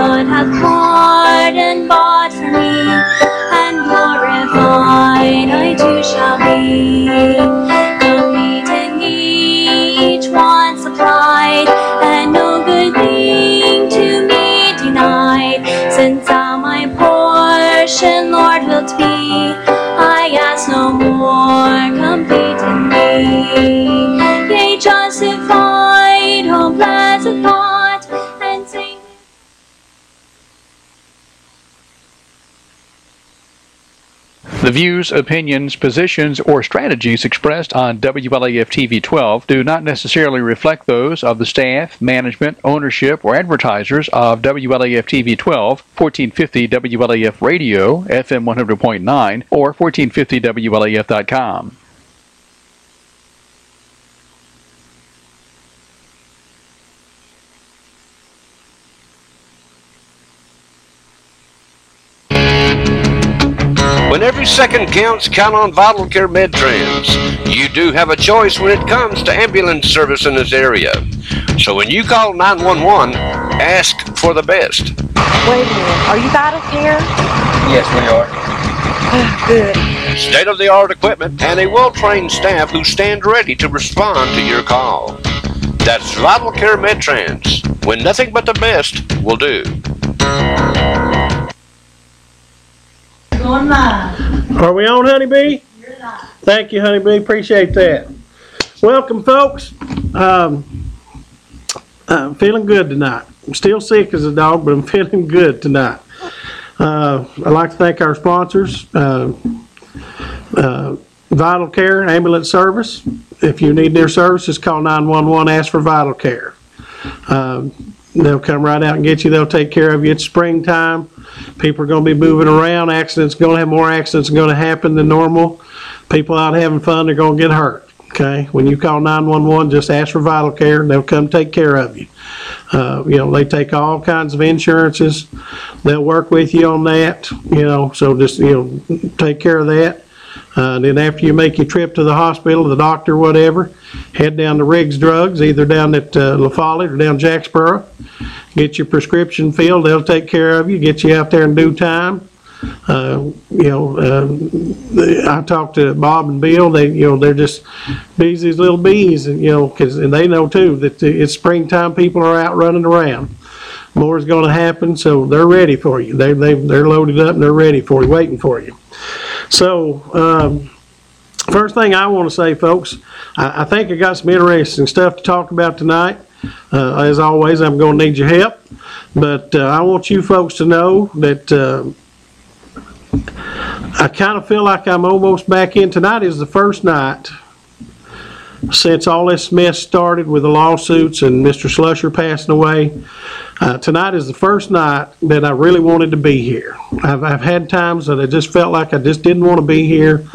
blood hath poured and bought for me, and glorified I too shall be. Complete in each one supplied, and no good thing to me denied. Since thou my portion, Lord, wilt be, I ask no more, complete in thee. Yea, justified, oh blessed thought, and saint. The views, opinions, positions, or strategies expressed on WLAF TV 12 do not necessarily reflect those of the staff, management, ownership, or advertisers of WLAF TV 12, 1450 WLAF Radio, FM 100.9, or 1450WLAF.com. When every second counts, count on Vital Care MedTrans. You do have a choice when it comes to ambulance service in this area. So when you call 911, ask for the best. Wait a minute, are you Vital Care? Yes, we are. Good. State-of-the-art equipment and a well-trained staff who stand ready to respond to your call. That's Vital Care MedTrans, when nothing but the best will do. Going live. Are we on, Honeybee? You're live. Thank you, Honeybee. Appreciate that. Welcome, folks. I'm feeling good tonight. I'm still sick as a dog, but I'm feeling good tonight. I'd like to thank our sponsors, Vital Care Ambulance Service. If you need their services, call 911, ask for Vital Care. They'll come right out and get you. They'll take care of you. It's springtime. People are going to be moving around. Accidents are going to have more accidents are going to happen than normal. People out having fun, they're going to get hurt. Okay? When you call 911, just ask for Vital Care, and they'll come take care of you. They take all kinds of insurances. They'll work with you on that, so just, take care of that. Then after you make your trip to the hospital, the doctor, whatever, head down to Riggs Drugs, either down at La Follette or down Jacksboro. Get your prescription filled. They'll take care of you, get you out there in due time. I talked to Bob and Bill. They're just busy as little bees, and they know too that it's springtime. People are out running around. More is going to happen, so they're ready for you. They're loaded up and they're ready for you, waiting for you. So, first thing I want to say, folks, I think I got some interesting stuff to talk about tonight. As always, I'm going to need your help, but I want you folks to know that I kind of feel like I'm almost back in. Tonight is the first night since all this mess started with the lawsuits and Mr. Slusher passing away. Tonight is the first night that I really wanted to be here. I've had times that I just felt like I just didn't want to be here.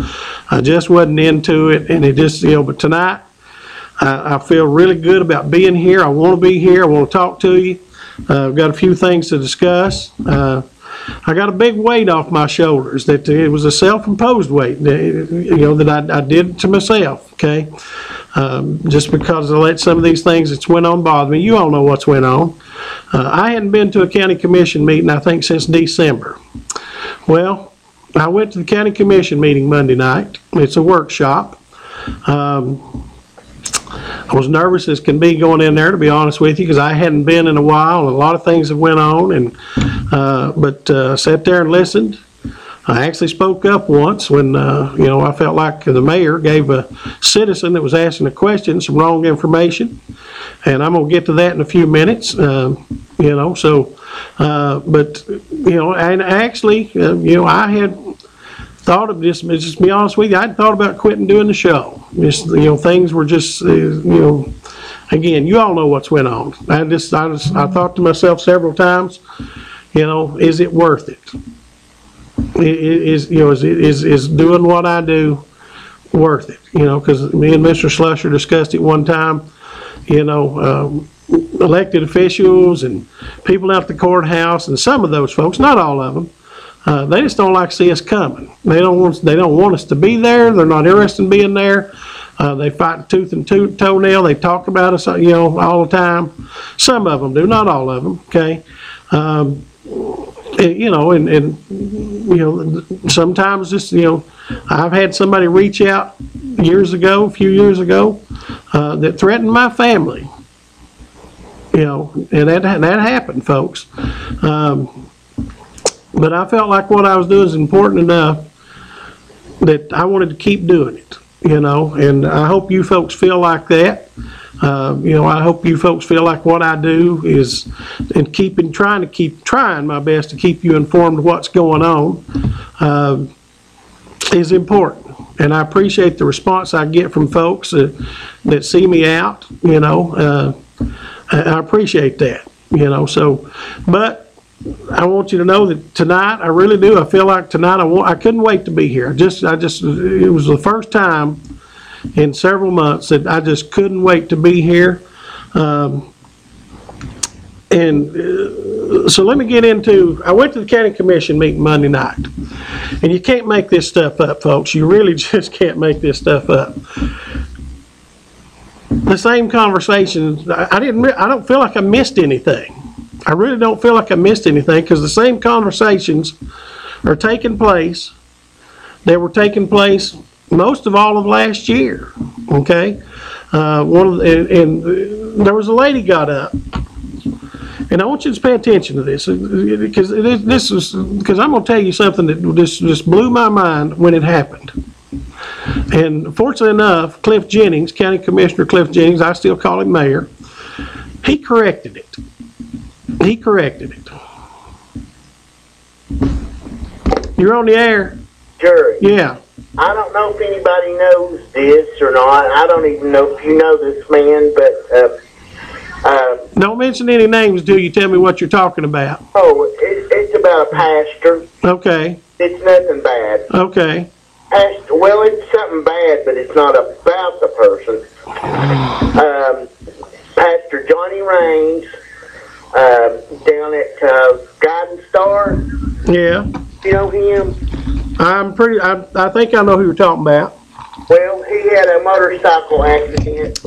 I just wasn't into it, and it just, but tonight I feel really good about being here. I want to be here. I want to talk to you. I've got a few things to discuss. I got a big weight off my shoulders. That it was a self-imposed weight, that I did to myself. Okay, just because I let some of these things that's went on bother me. You all know what's went on. I hadn't been to a county commission meeting, I think, since December. Well, I went to the county commission meeting Monday night. It's a workshop. I was nervous as can be going in there, to be honest with you, because I hadn't been in a while, and a lot of things have went on. But sat there and listened. I actually spoke up once when I felt like the mayor gave a citizen that was asking a question some wrong information, and I'm gonna get to that in a few minutes. And actually, I had thought of this. Just to be honest with you, I'd thought about quitting doing the show. Just things were just again, you all know what's went on. I thought to myself several times, is it worth it? Is doing what I do worth it? Because me and Mr. Slusher discussed it one time. Elected officials and people out at the courthouse, and some of those folks, not all of them, they just don't like to see us coming. They don't want us to be there. They're not interested in being there. They fight tooth and toenail. They talk about us, all the time. Some of them do, not all of them. Okay. You know, and you know, sometimes just, you know, I've had somebody reach out a few years ago, that threatened my family. You know, and that happened, folks. But I felt like what I was doing is important enough that I wanted to keep doing it, you know, and I hope you folks feel like that. You know, I hope you folks feel like what I do is, and trying my best to keep you informed of what's going on, is important. And I appreciate the response I get from folks that see me out, you know. I appreciate that, you know. So, but I want you to know that tonight, I really do. I feel like tonight I couldn't wait to be here. It was the first time in several months that I just couldn't wait to be here. So let me get into, I went to the county commission meeting Monday night, and you can't make this stuff up, folks. You really just can't make this stuff up. The same conversation, I don't feel like I missed anything. I really don't feel like I missed anything, because the same conversations are taking place. They were taking place most of all of last year. Okay, and there was a lady got up, and I want you to pay attention to this, because I'm going to tell you something that just blew my mind when it happened. And fortunately enough, Cliff Jennings, County Commissioner Cliff Jennings, I still call him mayor, he corrected it. He corrected it. You're on the air. Jerry. Yeah. I don't know if anybody knows this or not. I don't even know if you know this man, but don't mention any names till you tell me what you're talking about. Oh, it's about a pastor. Okay. It's nothing bad. Okay. Pastor, well, it's something bad, but it's not about the person. Pastor Johnny Raines, down at Guiding Star. Yeah. You know him? I think I know who you're talking about. Well, he had a motorcycle accident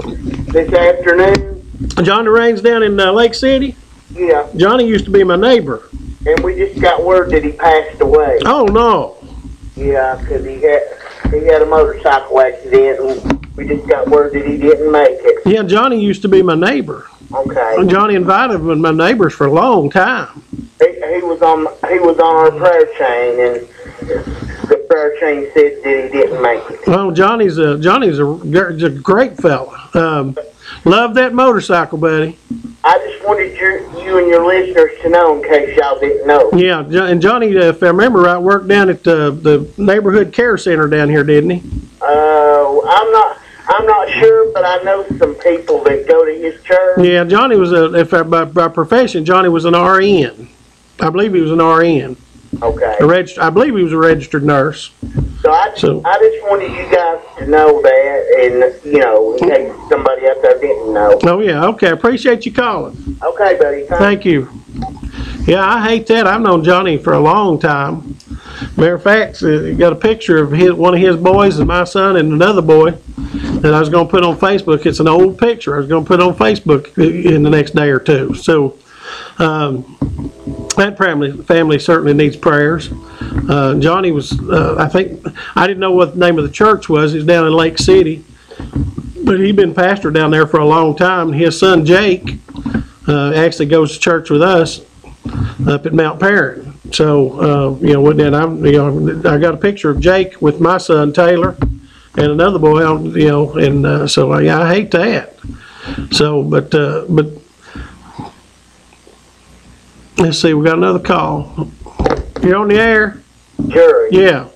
this afternoon. Johnny Raines down in Lake City? Yeah. Johnny used to be my neighbor. And we just got word that he passed away. Oh, no. Yeah, because he had a motorcycle accident, and we just got word that he didn't make it. Yeah, Johnny used to be my neighbor. Okay. Johnny invited me, my neighbors, for a long time. He was on our prayer chain, and the prayer chain said that he didn't make it. Well, Johnny's a great fella. Love that motorcycle, buddy. I just wanted you and your listeners to know in case y'all didn't know. Yeah, and Johnny, if I remember right, worked down at the neighborhood care center down here, didn't he? I'm not sure, but I know some people that go to his church. Yeah, Johnny was by profession, Johnny was an RN. I believe he was an RN. Okay. I believe he was a registered nurse. So I just wanted you guys to know that, and in case somebody out there didn't know. Oh yeah, okay. I appreciate you calling. Okay, buddy. Thank you. Yeah, I hate that. I've known Johnny for a long time. Matter of fact, got a picture of one of his boys and my son and another boy that I was going to put on Facebook. It's an old picture. I was going to put it on Facebook in the next day or two. So that family certainly needs prayers. Johnny was, I think, I didn't know what the name of the church was. He was down in Lake City, but he'd been pastor down there for a long time. His son Jake actually goes to church with us up at Mount Perrin. So I got a picture of Jake with my son Taylor and another boy, so yeah, I hate that. So, but let's see, we got another call. You're on the air? Sure. Yeah.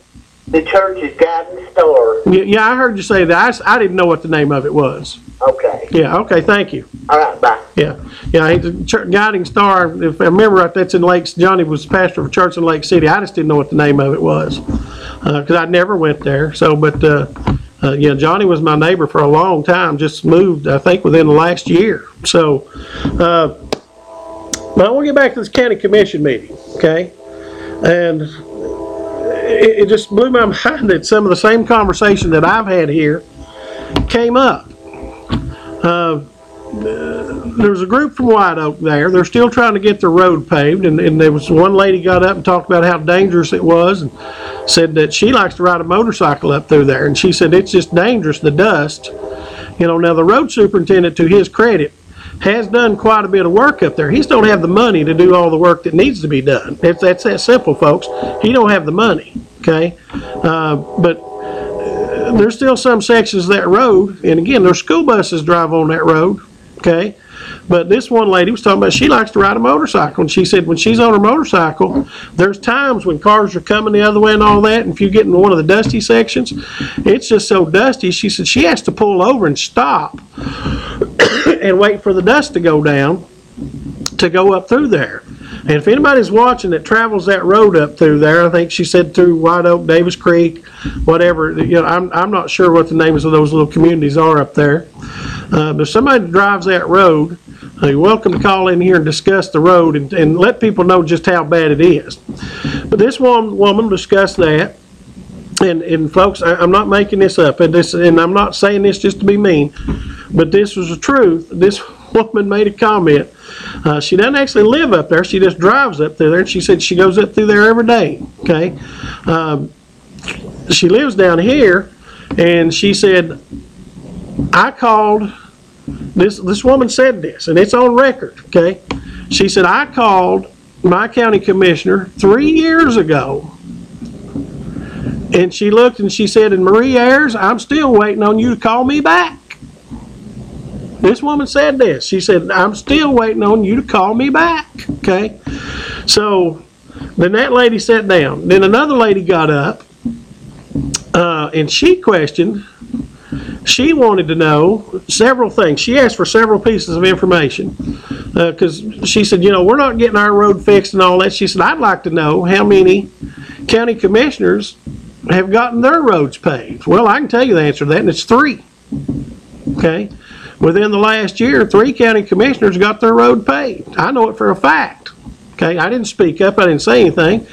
The church is Guiding Star. Yeah, I heard you say that. I didn't know what the name of it was. Okay. Yeah, okay, thank you. All right, bye. Yeah, he's a Guiding Star. If I remember right, that's in Lakes. Johnny was pastor of a church in Lake City. I just didn't know what the name of it was because I never went there. So, but Johnny was my neighbor for a long time. Just moved, I think, within the last year. So, but I want to get back to this county commission meeting, okay? And it just blew my mind that some of the same conversation that I've had here came up. there was a group from White Oak there. They're still trying to get the road paved, and there was one lady got up and talked about how dangerous it was, and said that she likes to ride a motorcycle up through there, and she said it's just dangerous, the dust. Now the road superintendent, to his credit, has done quite a bit of work up there. He just don't have the money to do all the work that needs to be done. That's that simple, folks. He don't have the money, okay? But there's still some sections of that road, and again, there's school buses drive on that road, okay? But this one lady was talking about she likes to ride a motorcycle, and she said when she's on her motorcycle, there's times when cars are coming the other way and all that, and if you get in one of the dusty sections, it's just so dusty, she said she has to pull over and stop and wait for the dust to go down to go up through there. And if anybody's watching that travels that road up through there, I think she said through White Oak, Davis Creek, whatever, I'm not sure what the names of those little communities are up there. But if somebody drives that road, you're welcome to call in here and discuss the road and let people know just how bad it is. But this woman discussed that. And folks, I'm not making this up, and I'm not saying this just to be mean, but this was the truth. This woman made a comment. She doesn't actually live up there. She just drives up through there, and she said she goes up through there every day. Okay, she lives down here, and she said, I called. This woman said this, and it's on record. Okay, she said I called my county commissioner 3 years ago. And she looked and she said, and Marie Ayers, I'm still waiting on you to call me back. This woman said this. She said, I'm still waiting on you to call me back. Okay? So then that lady sat down. Then another lady got up and she questioned. She wanted to know several things. She asked for several pieces of information because she said, we're not getting our road fixed and all that. She said, I'd like to know how many county commissioners have gotten their roads paved. Well, I can tell you the answer to that, and it's 3. Okay? Within the last year, 3 county commissioners got their road paved. I know it for a fact. Okay? I didn't speak up, I didn't say anything,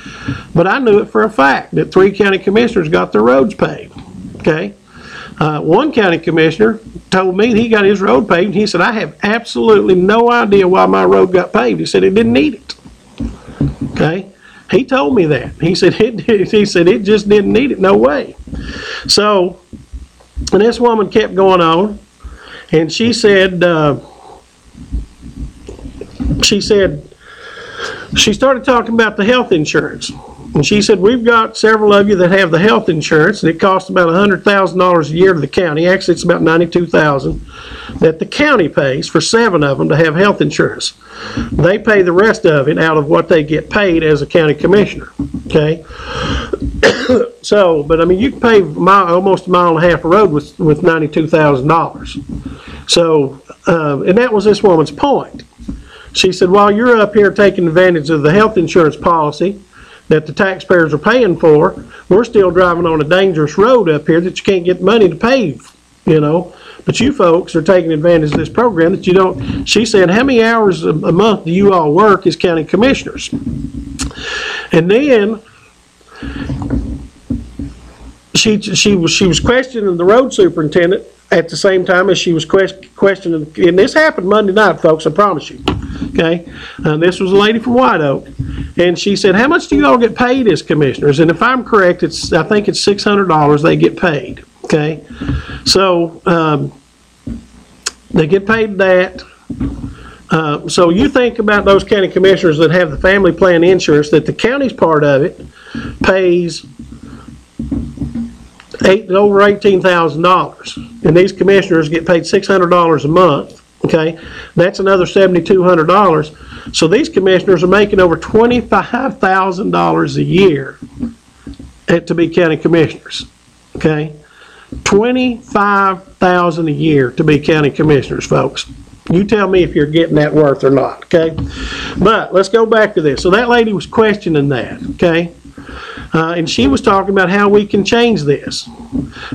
but I knew it for a fact that 3 county commissioners got their roads paved. Okay? One county commissioner told me he got his road paved, and he said, I have absolutely no idea why my road got paved. He said it didn't need it. Okay? He told me that. He said it just didn't need it, no way. So, and this woman kept going on, and she said, she started talking about the health insurance. And she said, we've got several of you that have the health insurance, and it costs about $100,000 a year to the county. Actually, it's about $92,000 that the county pays for 7 of them to have health insurance. They pay the rest of it out of what they get paid as a county commissioner. Okay? So, but I mean, you can pave almost a mile and a half of road with $92,000. So, and that was this woman's point. She said, while you're up here taking advantage of the health insurance policy that the taxpayers are paying for, we're still driving on a dangerous road up here that you can't get money to pave, But you folks are taking advantage of this program that you don't. She said, how many hours a month do you all work as county commissioners? And then she was questioning the road superintendent at the same time as she was questioning, and this happened Monday night, folks, I promise you. Okay, this was a lady from White Oak, and she said, how much do you all get paid as commissioners? And if I'm correct, I think it's $600 they get paid. Okay, so they get paid that. So you think about those county commissioners that have the family plan insurance, that the county's part of it pays over $18,000, and these commissioners get paid $600 a month. Okay, that's another $7,200. So these commissioners are making over $25,000 a year to be county commissioners. Okay, $25,000 a year to be county commissioners, folks. You tell me if you're getting that worth or not. Okay, but let's go back to this. So that lady was questioning that. Okay. And she was talking about how we can change this.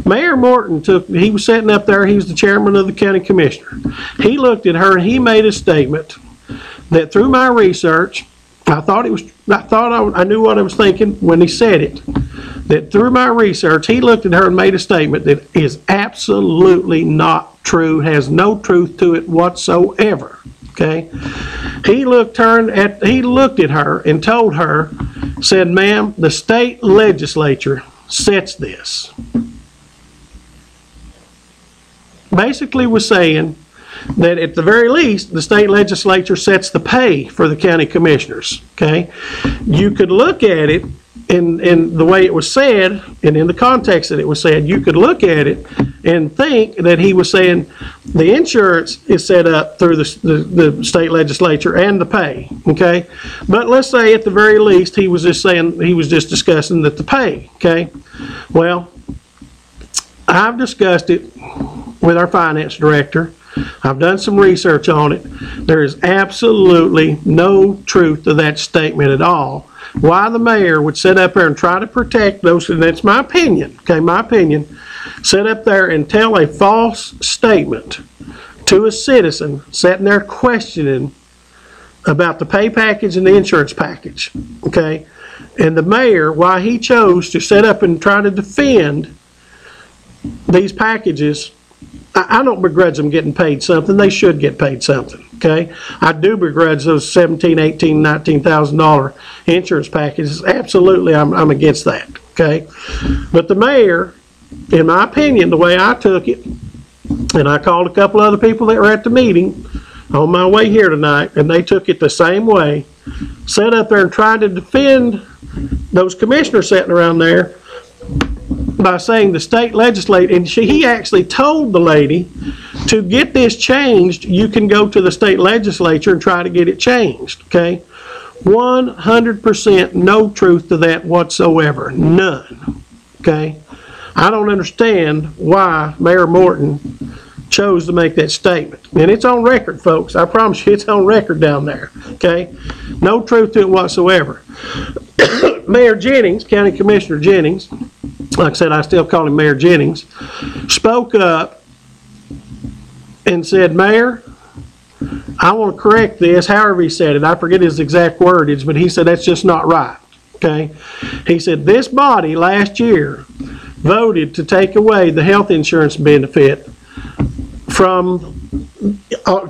Mayor Morton he was sitting up there, he was the chairman of the county commissioner. He looked at her and he made a statement that through my research, I knew what I was thinking when he said it, that through my research, he looked at her and made a statement that is absolutely not true, has no truth to it whatsoever. Okay? He looked at her and told her, said, ma'am, the state legislature sets this. Basically was saying that at the very least, the state legislature sets the pay for the county commissioners. Okay? You could look at it in the way it was said, and in the context that it was said, you could look at it and think that he was saying the insurance is set up through the state legislature and the pay, okay? But let's say at the very least he was just discussing that the pay, okay? Well, I've discussed it with our finance director. I've done some research on it. There is absolutely no truth to that statement at all. Why the mayor would sit up there and try to protect those, and that's my opinion, okay, my opinion, sit up there and tell a false statement to a citizen sitting there questioning about the pay package and the insurance package, okay, and the mayor, why he chose to sit up and try to defend these packages. I don't begrudge them getting paid something. They should get paid something, okay? I do begrudge those $17,000, $18,000, $19,000 insurance packages. Absolutely, I'm against that, okay? But the mayor, in my opinion, the way I took it, and I called a couple other people that were at the meeting on my way here tonight, and they took it the same way, sat up there and tried to defend those commissioners sitting around there by saying the state legislature, and he actually told the lady to get this changed, you can go to the state legislature and try to get it changed, okay? 100% no truth to that whatsoever, none, okay? I don't understand why Mayor Morton chose to make that statement. And it's on record, folks. I promise you it's on record down there, okay? No truth to it whatsoever. Mayor Jennings, County Commissioner Jennings, like I said, I still call him Mayor Jennings, spoke up and said, Mayor, I want to correct this, however he said it. I forget his exact wordage, but he said that's just not right, okay? He said this body last year voted to take away the health insurance benefit from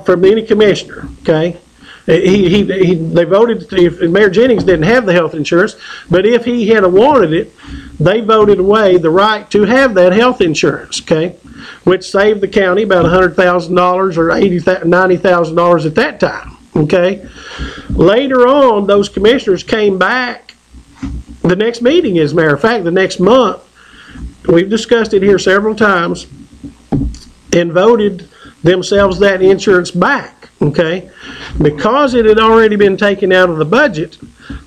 any commissioner, okay? They voted, if Mayor Jennings didn't have the health insurance, but if he had wanted it, they voted away the right to have that health insurance, okay? Which saved the county about $100,000 or $90,000 at that time, okay? Later on, those commissioners came back, the next meeting, as a matter of fact, the next month, we've discussed it here several times, and voted themselves that insurance back, okay? Because it had already been taken out of the budget,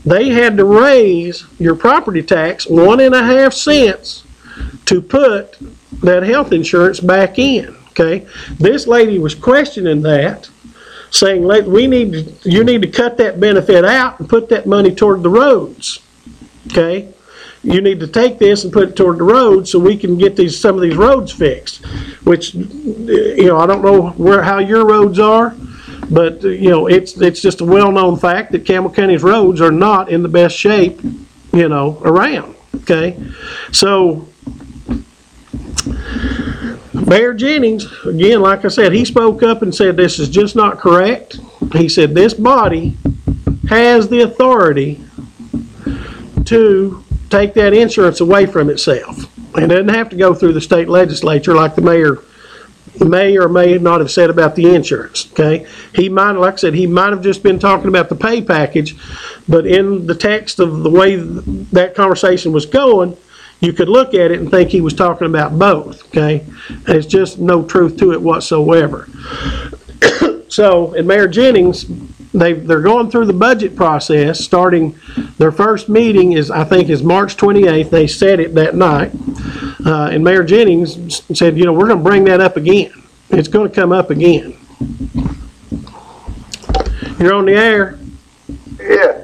they had to raise your property tax 1.5 cents to put that health insurance back in, okay? This lady was questioning that, saying, you need to cut that benefit out and put that money toward the roads, okay? You need to take this and put it toward the roads so we can get some of these roads fixed, which, I don't know how your roads are, but, it's just a well-known fact that Campbell County's roads are not in the best shape, around, okay? So, Mayor Jennings, again, like I said, he spoke up and said this is just not correct. He said this body has the authority to take that insurance away from itself. It doesn't have to go through the state legislature like the mayor may or may not have said about the insurance, okay? He might, like I said, he might have just been talking about the pay package, but in the text of the way that conversation was going, you could look at it and think he was talking about both, okay? There's just no truth to it whatsoever. So, and Mayor Jennings, they're going through the budget process, starting their first meeting is March 28th. They said it that night. And Mayor Jennings said, we're going to bring that up again. It's going to come up again. You're on the air. Yeah.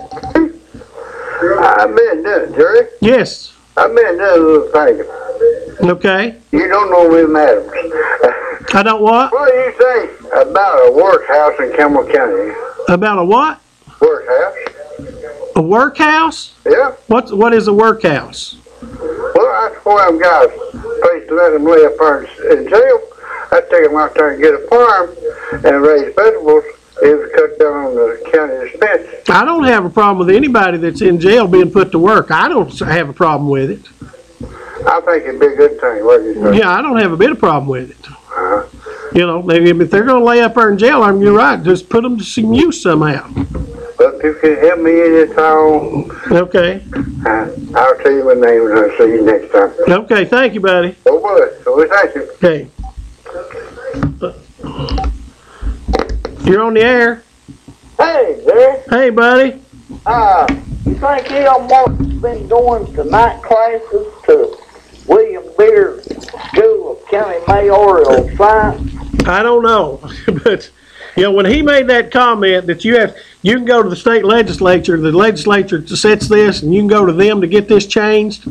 I've been doing, Terry. Yes. I've been doing a little thinking. Okay. You don't know Miss Adams. I don't what? What do you think about a workhouse in Campbell County? About a what? Workhouse. A workhouse? Yeah. What is a workhouse? one of them guys, please let them lay up there in jail. I'd take them out there and get a farm and raise vegetables. It would cut down on the county expense. I don't have a problem with anybody that's in jail being put to work. I don't have a problem with it. I think it'd be a good thing. What do you think? Yeah, I don't have a bit of problem with it. Uh-huh. You know, if they're going to lay up there in jail, I'm you're right. Just put them to some use somehow. But if you can help me in this town, Okay. I'll tell you my name and I'll see you next time. Okay. Thank you, buddy. Oh, boy. So thank you. Okay. You're on the air. Hey, there. Hey, buddy. You think Elon Musk's been going to night classes to William Beard School of County Mayoral Science? I don't know, but you know when he made that comment that you can go to the state legislature, the legislature sets this, and you can go to them to get this changed.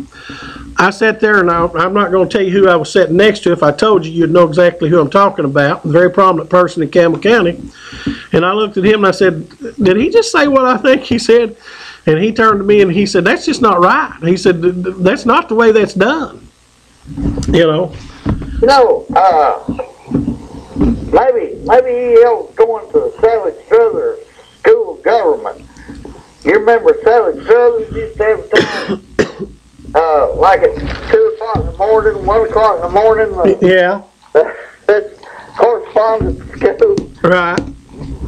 I sat there, and I'm not going to tell you who I was sitting next to. If I told you, you'd know exactly who I'm talking about. A very prominent person in Campbell County. And I looked at him and I said, "Did he just say what I think he said?" And he turned to me and he said, "That's just not right." He said, "That's not the way that's done." You know. Maybe he's going to the Sally Struthers School of Government. You remember Sally Struthers used to have time, like at 2 o'clock in the morning, 1 o'clock in the morning. Yeah. That's correspondence school. Right.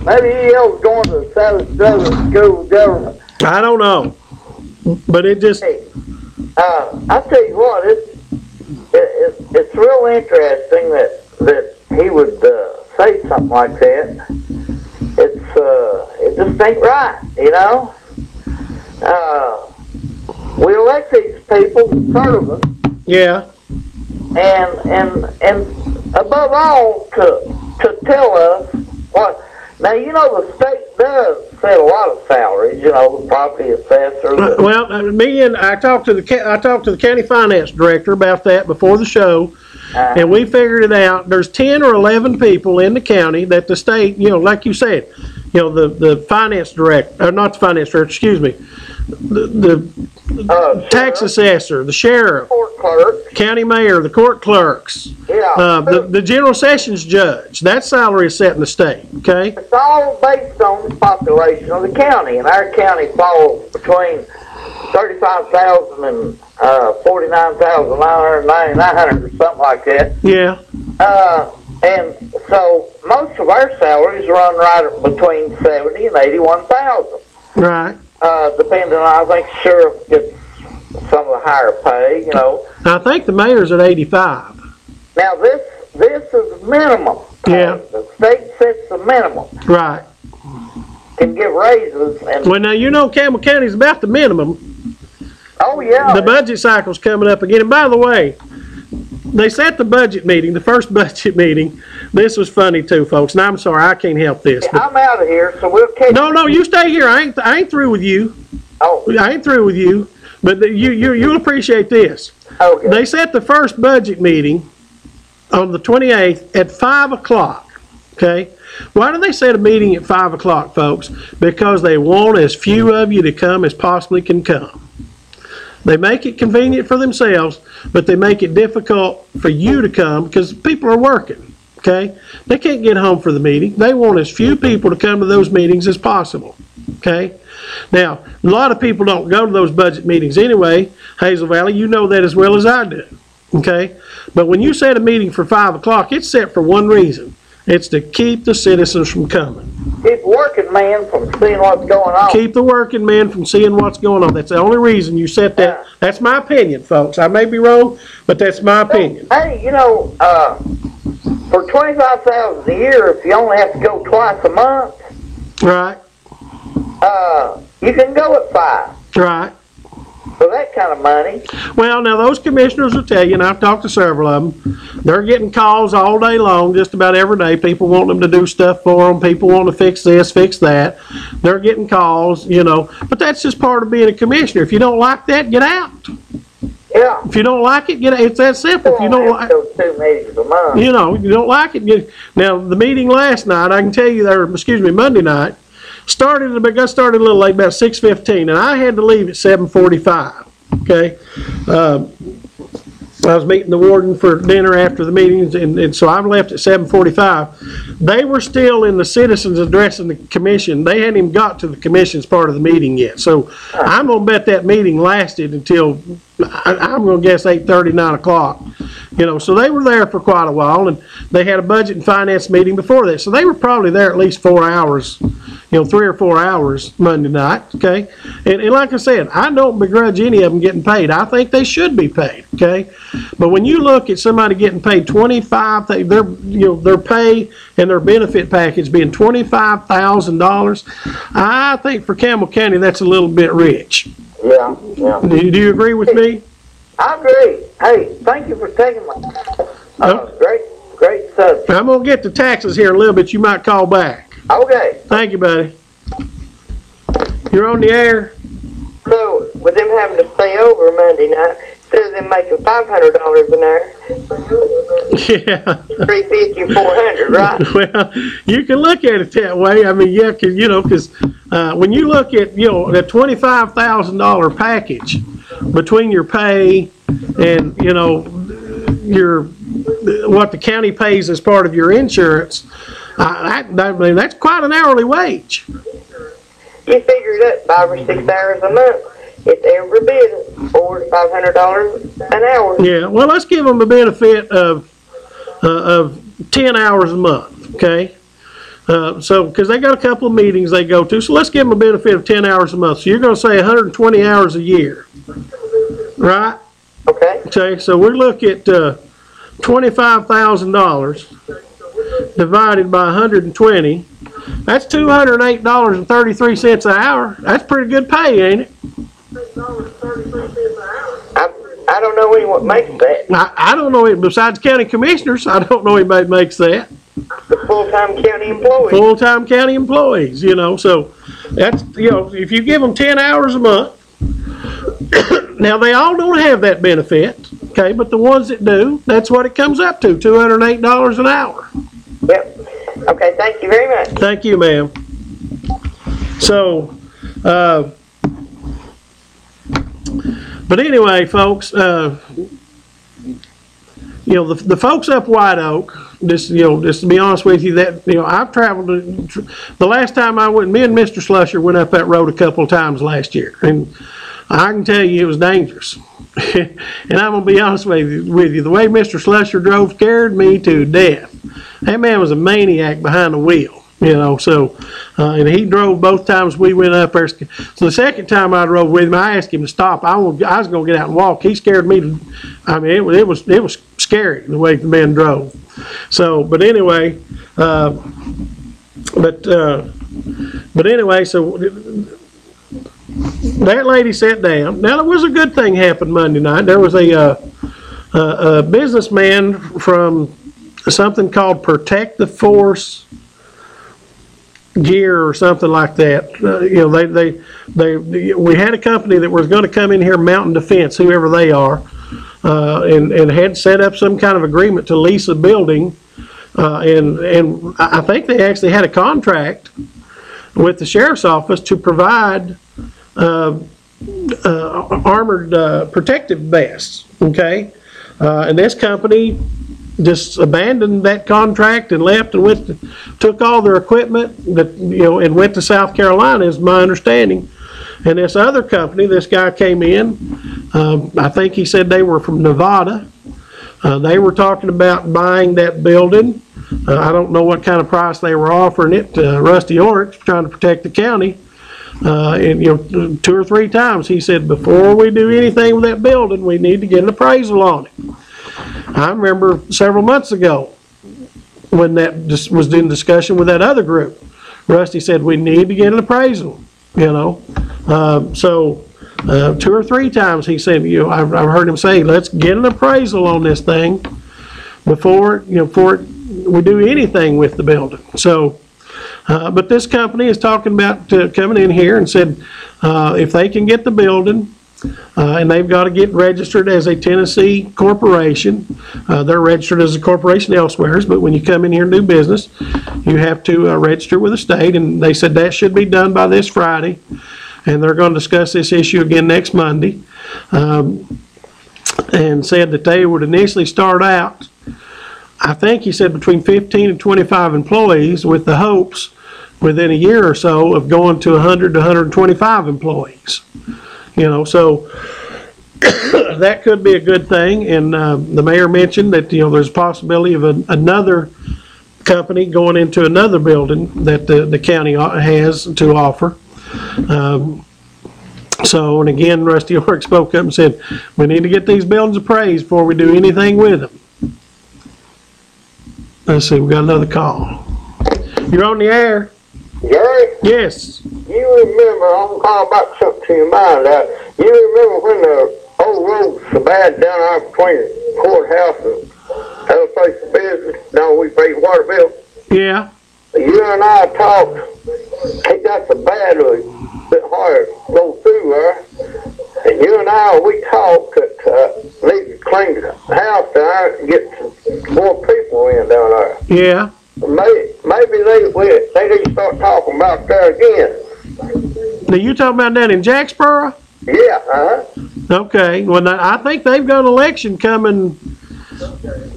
Maybe he's going to the Sally Struthers School of Government. I don't know, but it just. Hey, I tell you what, it's real interesting that he would say something like that. It just ain't right, you know. We elect these people to serve us, Yeah. and above all to tell us what. Now you know the state does set a lot of salaries. You know, the property assessor. Well, I talked to the county finance director about that before the show, and we figured it out. There's 10 or 11 people in the county that the state, you know, like you said, you know, the finance director, or not the finance director, excuse me, the tax assessor, the sheriff, court clerk, county mayor, the court clerks, the general sessions judge. That salary is set in the state. Okay. It's all based on the population of the county, and our county falls between 35,000 and 49,999 or something like that. Yeah. And so most of our salaries run right between 70 and 81,000. Right. Depending on, I think sheriff gets some of the higher pay, you know. I think the mayor's at 85. Now this is minimum. Yeah. The state sets the minimum. Right. Can give raises and. Well, now you know Campbell County's about the minimum. Oh yeah. The budget cycle's coming up again. And by the way, they set the budget meeting, the first budget meeting. This was funny too, folks. And I'm sorry, I can't help this. Yeah, I'm out of here, so we'll catch. No, you stay here. I ain't through with you. Oh. I ain't through with you. But you'll appreciate this. Okay. They set the first budget meeting on the 28th at 5 o'clock. Okay. Why do they set a meeting at 5 o'clock, folks? Because they want as few of you to come as possibly can come. They make it convenient for themselves, but they make it difficult for you to come because people are working. Okay? They can't get home for the meeting. They want as few people to come to those meetings as possible. Okay? Now, a lot of people don't go to those budget meetings anyway. Hazel Valley, you know that as well as I do. Okay? But when you set a meeting for 5 o'clock, it's set for one reason. It's to keep the citizens from coming. Keep working man from seeing what's going on. Keep the working man from seeing what's going on. That's the only reason you set that. That's my opinion, folks. I may be wrong, but that's my opinion. Hey, you know, for $25,000 a year, if you only have to go twice a month, Right. You can go at 5 Right. for that kind of money. Well, now those commissioners will tell you, and I've talked to several of them, they're getting calls all day long, just about every day. People want them to do stuff for them. People want to fix this, fix that. They're getting calls, you know. But that's just part of being a commissioner. If you don't like that, get out. Yeah. If you don't like it, get out. It's that simple. If you don't like, those 2 meetings a month. you know, you don't like it. Now the meeting last night, I can tell you, Monday night, got started a little late, about 6:15, and I had to leave at 7:45. Okay, I was meeting the warden for dinner after the meetings, and so I left at 7:45. They were still in the citizens addressing the commission. They hadn't even got to the commission's part of the meeting yet. So I'm gonna bet that meeting lasted until, I'm gonna guess 8:30, 9 o'clock. You know, so they were there for quite a while, and they had a budget and finance meeting before that. So they were probably there at least 4 hours, 3 or 4 hours Monday night, okay? And like I said, I don't begrudge any of them getting paid. I think they should be paid, okay? But when you look at somebody getting paid their pay and their benefit package being $25,000, I think for Campbell County that's a little bit rich. Yeah. Do you agree with me? I agree. Hey, thank you for taking my great subject. I'm gonna get to taxes here in a little bit. You might call back. Okay. Thank you, buddy. You're on the air. So, with them having to stay over Monday night, instead of them making $500 an hour, Yeah. $350 or $400, right? Well, you can look at it that way. I mean, yeah, because when you look at the $25,000 package between your pay and your what the county pays as part of your insurance, I mean that's quite an hourly wage. You figure that 5 or 6 hours a month, if every bit $400 to $500 an hour. Yeah, well, let's give them a benefit of 10 hours a month, okay? So, because they got a couple of meetings they go to, so let's give them a benefit of 10 hours a month. So you're going to say 120 hours a year, right? Okay. Okay, so we look at $25,000 divided by 120. That's $208.33 an hour. That's pretty good pay, ain't it? I don't know anyone makes that. I don't know it. Besides county commissioners, I don't know anybody makes that. The full-time county employees. Full-time county employees, so that's, if you give them 10 hours a month, now they all don't have that benefit, okay, but the ones that do, that's what it comes up to, $208 an hour. Yep. Okay, thank you very much. Thank you, ma'am. So, but anyway, folks, the folks up White Oak, just to be honest with you, that I've traveled. The last time I went, me and Mr. Slusher went up that road a couple of times last year, and I can tell you it was dangerous. And I'm gonna be honest with you, the way Mr. Slusher drove scared me to death. That man was a maniac behind the wheel, So, and he drove both times we went up there. So the second time I drove with him, I asked him to stop. I was gonna get out and walk. He scared me. It was scary the way the man drove. So, but anyway, so that lady sat down. Now, there was a good thing happened Monday night. There was a businessman from something called Protect the Force Gear or something like that. We had a company that was going to come in here, Mountain Defense, whoever they are, and had set up some kind of agreement to lease a building, and I think they actually had a contract with the sheriff's office to provide armored protective vests, okay? And this company just abandoned that contract and left and took all their equipment and went to South Carolina, is my understanding. And this other company, this guy came in, I think he said they were from Nevada. They were talking about buying that building. I don't know what kind of price they were offering it. Rusty Oryx, trying to protect the county. And 2 or 3 times he said, before we do anything with that building, we need to get an appraisal on it. I remember several months ago when that just was in discussion with that other group. Rusty said, we need to get an appraisal, So 2 or 3 times he said, I've heard him say, let's get an appraisal on this thing before we do anything with the building. So, but this company is talking about coming in here and said if they can get the building, and they've got to get registered as a Tennessee corporation. They're registered as a corporation elsewhere, but when you come in here and do business, you have to register with the state, and they said that should be done by this Friday, and they're going to discuss this issue again next Monday. and said that they would initially start out, I think he said between 15 and 25 employees, with the hopes within a year or so of going to 100 to 125 employees. You know, so that could be a good thing. And the mayor mentioned that, you know, there's a possibility of another company going into another building that the county has to offer. So, and again, Rusty York spoke up and said, we need to get these buildings appraised before we do anything with them. Let's see, we got another call. You're on the air. Gary, Yes. you remember, I'm calling about something to your mind. You remember when the old road's so bad down there between the courthouse and other place of business, down we paid water bill? Yeah. You and I talked, it got so bad, it was a bit hard to go through there. And you and I, we talked that need to clean the house down and get some more people in down there. Yeah. Maybe they need to start talking about that again. Now, you talking about that in Jacksboro? Yeah, Okay. Well, I think they've got an election coming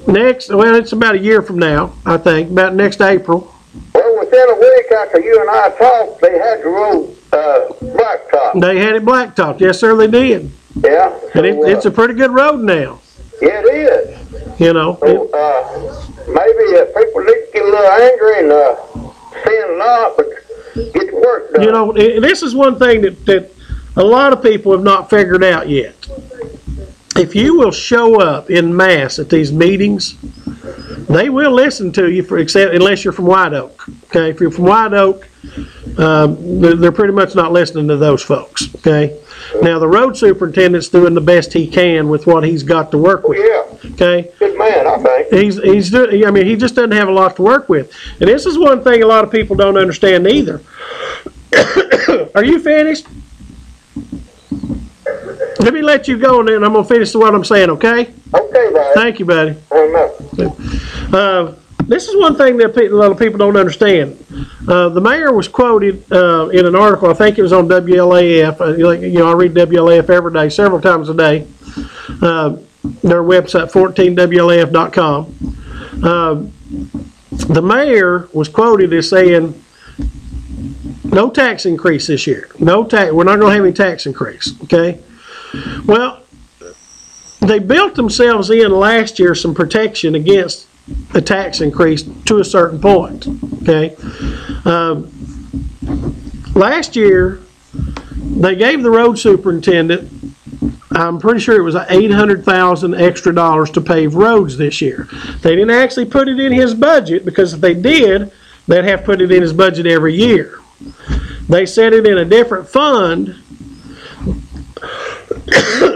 next, well, it's about a year from now, I think, about next April. Well, within a week after you and I talked, they had the road blacktop. They had it blacktopped. Yes, sir, they did. Yeah. And it's a pretty good road now. Yeah, it is. You know. So, maybe people need to get a little angry and sin not, but get the work done. You know, this is one thing that a lot of people have not figured out yet. If you will show up in mass at these meetings, they will listen to you, unless you're from White Oak. Okay, if you're from White Oak, they're pretty much not listening to those folks. Okay, now the road superintendent's doing the best he can with what he's got to work with. Yeah. Okay, Good man, I think. he's doing. I mean, he just doesn't have a lot to work with, and this is one thing a lot of people don't understand either. Are you finished? Let me let you go, and then I'm gonna finish what I'm saying. Okay? Okay, buddy. Thank you, buddy. I This is one thing that a lot of people don't understand. The mayor was quoted in an article, I think it was on WLAF. You know, I read WLAF every day, several times a day. Their website, 14WLAF.com. The mayor was quoted as saying, no tax increase this year. No tax. We're not going to have any tax increase. Okay? Well, they built themselves in last year some protection against a tax increase to a certain point. Okay, last year they gave the road superintendent, I'm pretty sure it was $800,000 extra dollars to pave roads this year. They didn't actually put it in his budget, because if they did, they'd have to put it in his budget every year. They set it in a different fund,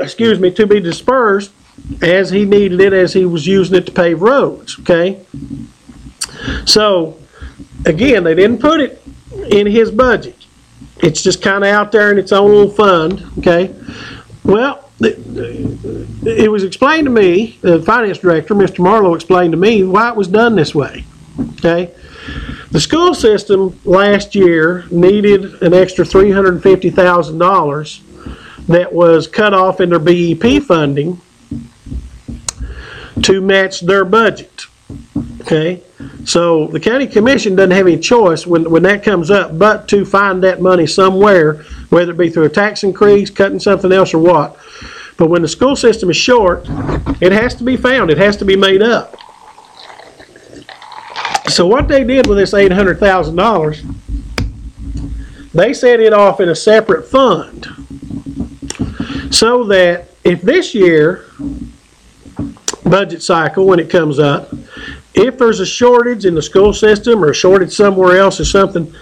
excuse me, to be dispersed as he needed it, as he was using it to pave roads. Okay, so again, they didn't put it in his budget. It's just kind of out there in its own little fund. Okay, well, it was explained to me, the finance director, Mr. Marlowe, explained to me why it was done this way. Okay, the school system last year needed an extra $350,000 that was cut off in their BEP funding to match their budget. Okay, so the county commission doesn't have any choice when that comes up but to find that money somewhere, whether it be through a tax increase, cutting something else, or what. But when the school system is short, it has to be found. It has to be made up. So what they did with this $800,000, they set it off in a separate fund, so that if this year budget cycle, when it comes up, if there's a shortage in the school system or a shortage somewhere else or something,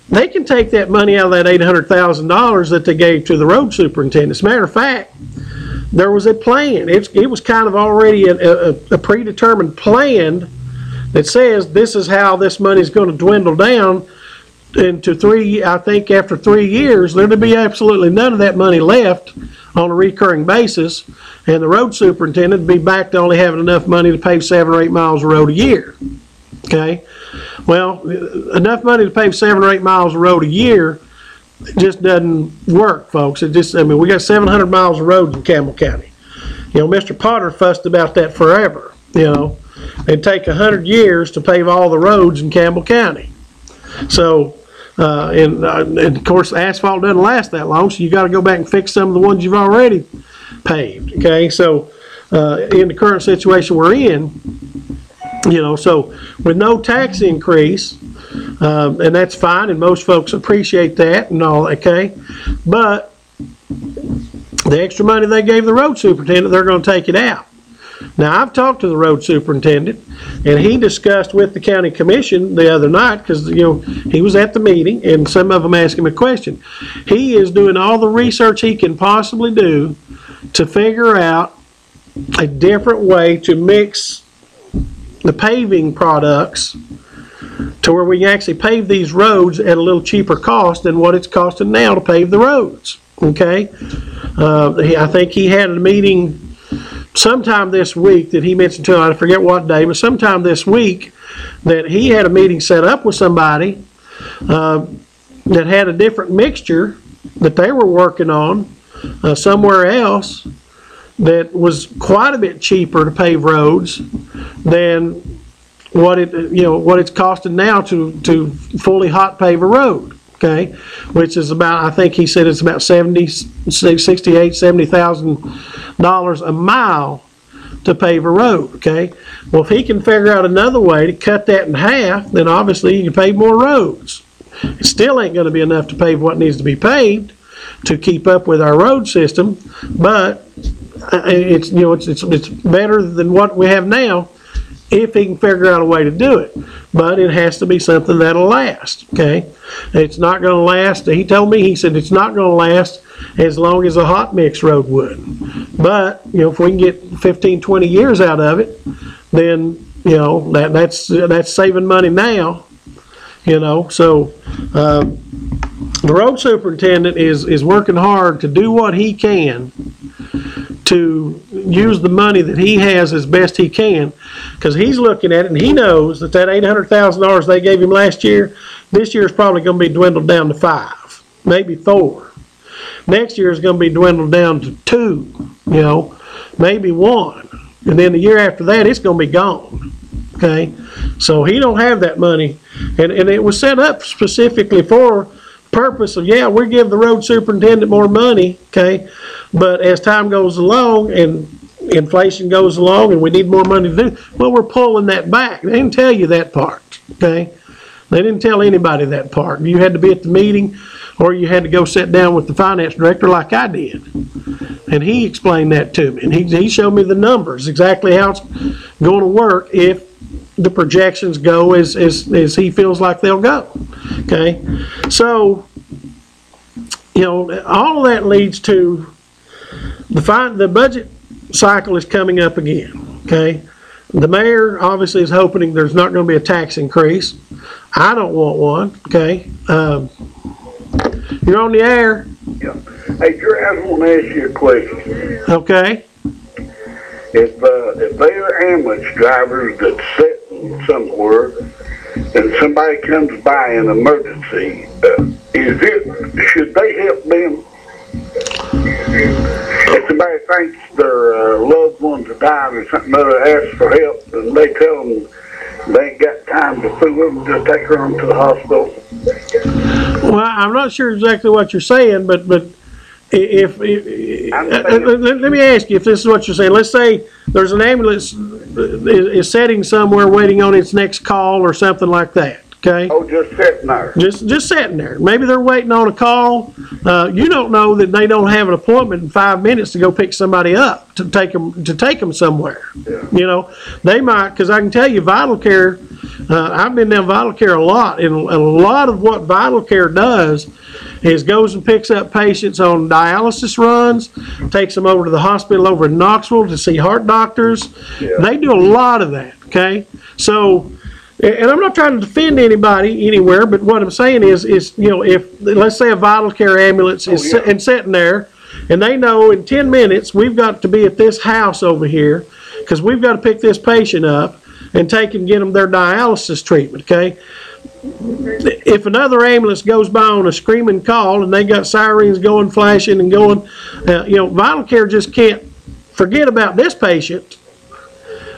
they can take that money out of that $800,000 that they gave to the road superintendent. As a matter of fact, there was a plan. It was kind of already a predetermined plan that says this is how this money is going to dwindle down into I think after 3 years, there'll be absolutely none of that money left on a recurring basis, and the road superintendent would be back to only having enough money to pave 7 or 8 miles of road a year. Okay, well, enough money to pave 7 or 8 miles of road a year just doesn't work, folks. It just, I mean, we got 700 miles of road in Campbell County. Mr. Potter fussed about that forever. It'd take 100 years to pave all the roads in Campbell County. So, and of course, asphalt doesn't last that long, so you got to go back and fix some of the ones you've already paved. Okay, so in the current situation we're in, so with no tax increase, and that's fine, and most folks appreciate that and all, okay, but the extra money they gave the road superintendent, they're going to take it out. Now, I've talked to the road superintendent, and he discussed with the county commission the other night, because, he was at the meeting, and some of them asked him a question. He is doing all the research he can possibly do to figure out a different way to mix the paving products to where we can actually pave these roads at a little cheaper cost than what it's costing now to pave the roads. Okay? I think he had a meeting sometime this week that he mentioned to him, I forget what day, but sometime this week that he had a meeting set up with somebody that had a different mixture that they were working on somewhere else that was quite a bit cheaper to pave roads than what it's costing now to fully hot pave a road. Okay, which is about, I think he said it's about $70,000 a mile to pave a road. Okay, well, if he can figure out another way to cut that in half, then obviously you can pave more roads. It still ain't going to be enough to pave what needs to be paved to keep up with our road system, but it's better than what we have now if he can figure out a way to do it. But it has to be something that'll last, okay? It's not going to last. He told me, he said it's not going to last as long as a hot mix road would. But, if we can get 15, 20 years out of it, then, that's saving money now, So the road superintendent is working hard to do what he can to use the money that he has as best he can, because he's looking at it and he knows that $800,000 they gave him last year, this year is probably going to be dwindled down to 5, maybe 4. Next year is going to be dwindled down to 2, maybe 1, and then the year after that it's going to be gone. Okay, so he don't have that money, and it was set up specifically for purpose of, we give the road superintendent more money, okay, but as time goes along and inflation goes along and we need more money to do, well, we're pulling that back. They didn't tell you that part, okay? They didn't tell anybody that part. You had to be at the meeting, or you had to go sit down with the finance director like I did, and he explained that to me, and he showed me the numbers, exactly how it's going to work if the projections go as he feels like they'll go. Okay, so all of that leads to the budget cycle is coming up again. Okay, the mayor obviously is hoping there's not going to be a tax increase. I don't want one. Okay, you're on the air. Yeah. Hey, Drew, I want to ask you a question. Okay. If they are ambulance drivers that's sitting somewhere and somebody comes by in emergency, should they help them? If somebody thinks their loved ones have died or something, other asks for help, and they tell them they ain't got time to fool them, just take her on to the hospital. Well, I'm not sure exactly what you're saying, but if let me ask you if this is what you're saying. Let's say there's an ambulance is sitting somewhere waiting on its next call or something like that. Okay. Oh, just sitting there. Just sitting there. Maybe they're waiting on a call. You don't know that they don't have an appointment in 5 minutes to go pick somebody up to take them somewhere. Yeah. They might, because I can tell you, Vital Care. I've been down Vital Care a lot, and a lot of what Vital Care does is goes and picks up patients on dialysis runs, takes them over to the hospital over in Knoxville to see heart doctors. Yeah. They do a lot of that. Okay, so. And I'm not trying to defend anybody anywhere, but what I'm saying is if let's say a Vital Care ambulance is sitting there, and they know in 10 minutes we've got to be at this house over here because we've got to pick this patient up and take and get them their dialysis treatment. Okay. If another ambulance goes by on a screaming call and they got sirens going, flashing and going, Vital Care just can't forget about this patient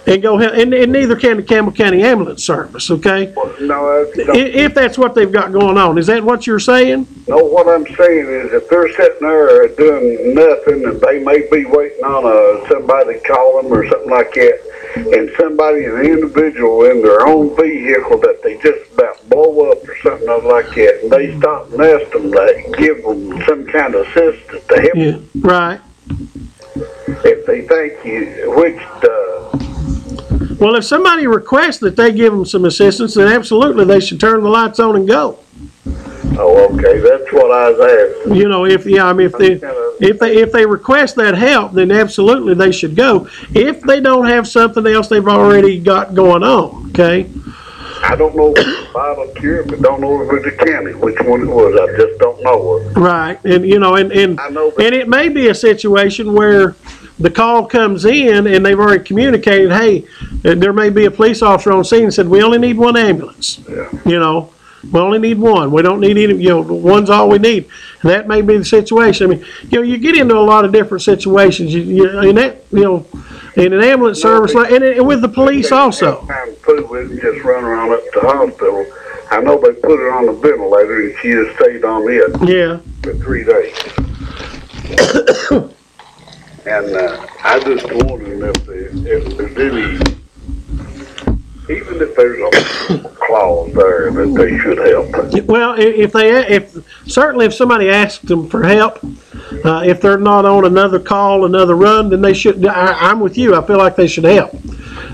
and go help, and neither can the Campbell County Ambulance Service, okay? No, If that's what they've got going on. Is that what you're saying? no, what I'm saying is if they're sitting there doing nothing and they may be waiting on somebody to call them or something like that, and somebody, an individual in their own vehicle that they just about blow up or something like that, and they stop and ask them to give them some kind of assistance to help Yeah, right. if they think Well, if somebody requests that they give them some assistance, then absolutely they should turn the lights on and go. oh, okay, that's what I was asking. You know, if they request that help, then absolutely they should go. If they don't have something else they've already got going on, okay? I don't know if it's volunteer, but don't know if it's the county, which one it was. I just don't know it. Right, and you know, and I know that. and it may be a situation where the call comes in and they've already communicated, hey, there may be a police officer on scene and said, we only need one ambulance. Yeah. You know, we only need one. We don't need any, you know, one's all we need. And that may be the situation. I mean, you know, you get into a lot of different situations. In that, you know, in an ambulance service, and with the police also. Time food with just run around up to the hospital. I know they put her on the ventilator and she just stayed on it Yeah. for 3 days. And I just wondering if there's any, even if there's a clause there that they should help. Well, if somebody asks them for help, if they're not on another call, another run, then they should. I'm with you. I feel like they should help.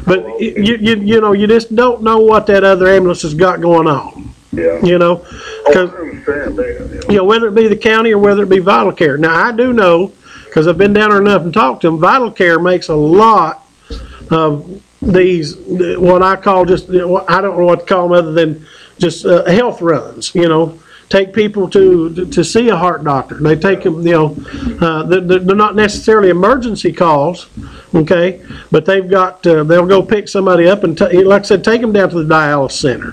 But you know, you just don't know what that other ambulance has got going on. Yeah. You know, I understand that. you know, whether it be the county or whether it be Vital Care. Now, I do know, because I've been down there enough and talked to them, Vital Care makes a lot of these, what I call just, I don't know what to call them other than just health runs, you know. Take people to see a heart doctor. They take them, you know, they're not necessarily emergency calls, okay, but they've got, they'll go pick somebody up and, like I said, take them down to the dialysis center.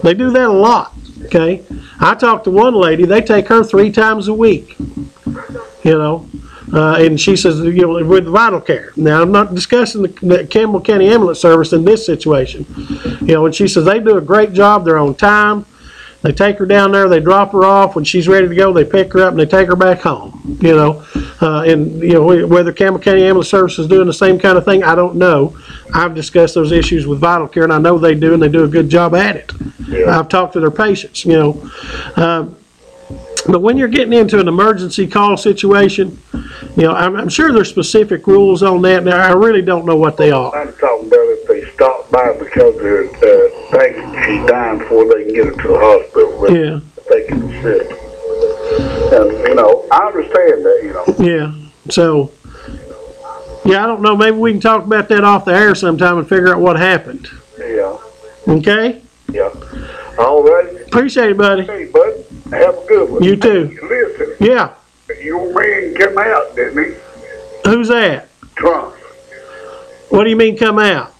They do that a lot, okay. I talked to one lady, they take her 3 times a week, you know. And she says, you know, with Vital Care. Now, I'm not discussing the Campbell County Ambulance Service in this situation. You know, and she says they do a great job. They're on time. They take her down there. They drop her off. When she's ready to go, they pick her up and they take her back home. You know, and, you know, whether Campbell County Ambulance Service is doing the same kind of thing, I don't know. I've discussed those issues with Vital Care, and I know they do, and they do a good job at it. Yeah. I've talked to their patients, you know. But when you're getting into an emergency call situation, you know, I'm sure there's specific rules on that. Now, I really don't know what they are. I'm talking about if they stop by because they're thinking she's dying before they can get her to the hospital. But Yeah. they can assist. And, you know, I understand that, you know. Yeah. So, yeah, I don't know. Maybe we can talk about that off the air sometime and figure out what happened. Yeah. Okay? Yeah. All right. Appreciate it, buddy. Hey, bud. Have a good one. You too. Hey, listen. Yeah. Your man came out, didn't he? Who's that? Trump. What do you mean come out?